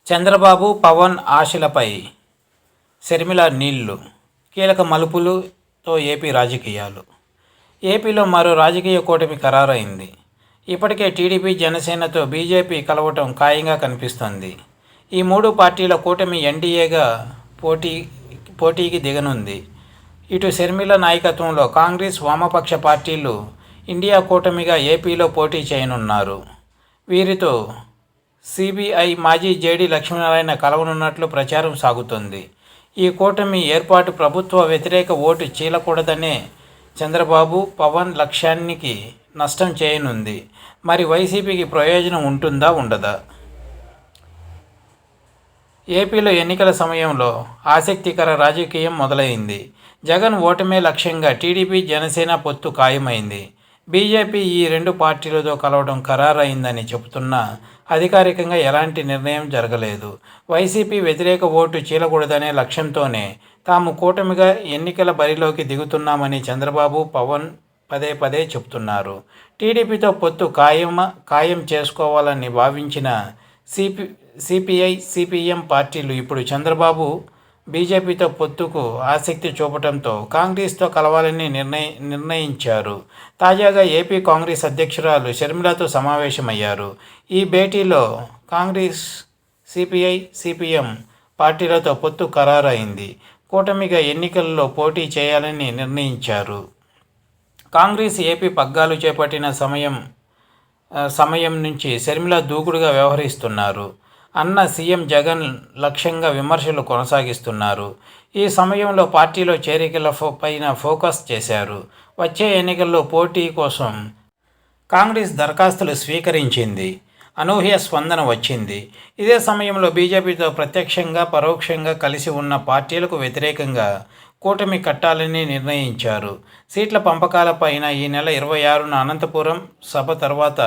చంద్రబాబు, పవన్ ఆశలపై శర్మిల నీళ్లు, కీలక మలుపులతో ఏపీ రాజకీయాలు. ఏపీలో మరో రాజకీయ కూటమి ఖరారైంది. ఇప్పటికే టీడీపీ, జనసేనతో బీజేపీ కలవటం ఖాయంగా కనిపిస్తోంది. ఈ మూడు పార్టీల కూటమి ఎన్డీఏగా పోటీకి దిగనుంది. ఇటు షర్మిల నాయకత్వంలో కాంగ్రెస్, వామపక్ష పార్టీలు ఇండియా కూటమిగా ఏపీలో పోటీ చేయనున్నారు. వీరితో సిబిఐ మాజీ జేడీ లక్ష్మీనారాయణ కలవనున్నట్లు ప్రచారం సాగుతోంది. ఈ కూటమి ఏర్పాటు ప్రభుత్వ వ్యతిరేక ఓటు చీలకూడదనే చంద్రబాబు, పవన్ లక్ష్యానికి నష్టం చేయనుంది. మరి వైసీపీకి ప్రయోజనం ఉంటుందా, ఉండదా? ఏపీలో ఎన్నికల సమయంలో ఆసక్తికర రాజకీయం మొదలైంది. జగన్ ఓటమే లక్ష్యంగా టీడీపీ, జనసేన పొత్తు ఖాయమైంది. బీజేపీ ఈ రెండు పార్టీలతో కలవడం ఖరారైందని చెబుతున్నా అధికారికంగా ఎలాంటి నిర్ణయం జరగలేదు. వైసీపీ వ్యతిరేక ఓటు చీలకూడదనే లక్ష్యంతోనే తాము కూటమిగా ఎన్నికల బరిలోకి దిగుతున్నామని చంద్రబాబు, పవన్ పదే పదే చెబుతున్నారు. టీడీపీతో పొత్తు ఖాయం చేసుకోవాలని భావించిన సిపిఐ, సిపిఎం పార్టీలు ఇప్పుడు చంద్రబాబు, బీజేపీతో పొత్తుకు ఆసక్తి చూపడంతో కాంగ్రెస్తో కలవాలని నిర్ణయించారు. తాజాగా ఏపీ కాంగ్రెస్ అధ్యక్షురాలు షర్మిలతో సమావేశమయ్యారు. ఈ భేటీలో కాంగ్రెస్, సిపిఐ, సిపిఎం పార్టీలతో పొత్తు ఖరారైంది. కూటమిగా ఎన్నికల్లో పోటీ చేయాలని నిర్ణయించారు. కాంగ్రెస్ ఏపీ పగ్గాలు చేపట్టిన సమయం నుంచి షర్మిల దూకుడుగా వ్యవహరిస్తున్నారు అన్న సీఎం జగన్ లక్ష్యంగా విమర్శలు కొనసాగిస్తున్నారు. ఈ సమయంలో పార్టీలో చేరికల పైన ఫోకస్ చేశారు. వచ్చే ఎన్నికల్లో పోటీ కోసం కాంగ్రెస్ దరఖాస్తులు స్వీకరించింది. అనూహ్య స్పందన వచ్చింది. ఇదే సమయంలో బీజేపీతో ప్రత్యక్షంగా, పరోక్షంగా కలిసి ఉన్న పార్టీలకు వ్యతిరేకంగా కూటమి కట్టాలని నిర్ణయించారు. సీట్ల పంపకాలపైన ఈ నెల 26న అనంతపురం సభ తర్వాత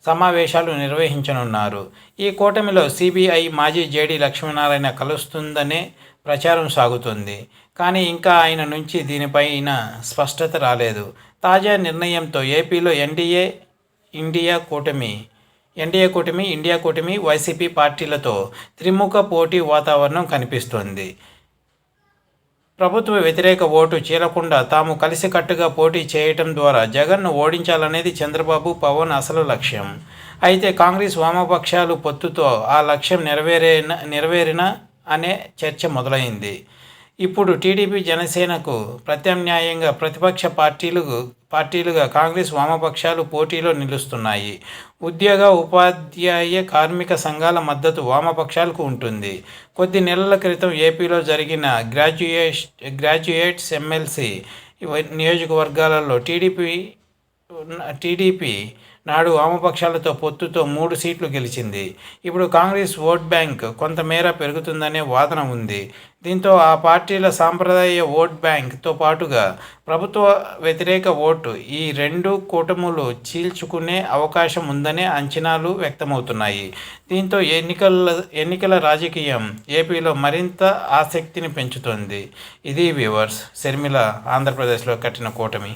సమావేశాలు నిర్వహించనున్నారు. ఈ కూటమిలో సిబిఐ మాజీ జేడీ లక్ష్మీనారాయణ కలుస్తుందనే ప్రచారం సాగుతుంది. కానీ ఇంకా ఆయన నుంచి దీనిపైన స్పష్టత రాలేదు. తాజా నిర్ణయంతో ఏపీలో ఇండియా కూటమి, వైసీపీ పార్టీలతో త్రిముఖ పోటీ వాతావరణం కనిపిస్తోంది. ప్రభుత్వ వ్యతిరేక ఓటు చీలకుండా తాము కలిసికట్టుగా పోటీ చేయటం ద్వారా జగన్ను ఓడించాలనేది చంద్రబాబు, పవన్ అసలు లక్ష్యం. అయితే కాంగ్రెస్, వామపక్షాలు పొత్తుతో ఆ లక్ష్యం నెరవేరిన అనే చర్చ మొదలైంది. ఇప్పుడు టీడీపీ, జనసేనకు ప్రత్యామ్నాయంగా ప్రతిపక్ష పార్టీలుగా కాంగ్రెస్, వామపక్షాలు పోటీలో నిలుస్తున్నాయి. ఉద్యోగ, ఉపాధ్యాయ, కార్మిక సంఘాల మద్దతు వామపక్షాలకు ఉంటుంది. కొద్ది నెలల క్రితం ఏపీలో జరిగిన గ్రాడ్యుయేట్స్ ఎమ్మెల్సీ నియోజకవర్గాలలో టీడీపీ నాడు వామపక్షాలతో పొత్తుతో 3 సీట్లు గెలిచింది. ఇప్పుడు కాంగ్రెస్ ఓట్ బ్యాంక్ కొంతమేర పెరుగుతుందనే వాదన ఉంది. దీంతో ఆ పార్టీల సాంప్రదాయ ఓట్ బ్యాంక్తో పాటుగా ప్రభుత్వ వ్యతిరేక ఓటు ఈ రెండు కూటములు చీల్చుకునే అవకాశం ఉందనే అంచనాలు వ్యక్తమవుతున్నాయి. దీంతో ఎన్నికల రాజకీయం ఏపీలో మరింత ఆసక్తిని పెంచుతోంది. ఇది వ్యూవర్స్, షర్మిల ఆంధ్రప్రదేశ్లో కట్టిన కూటమి.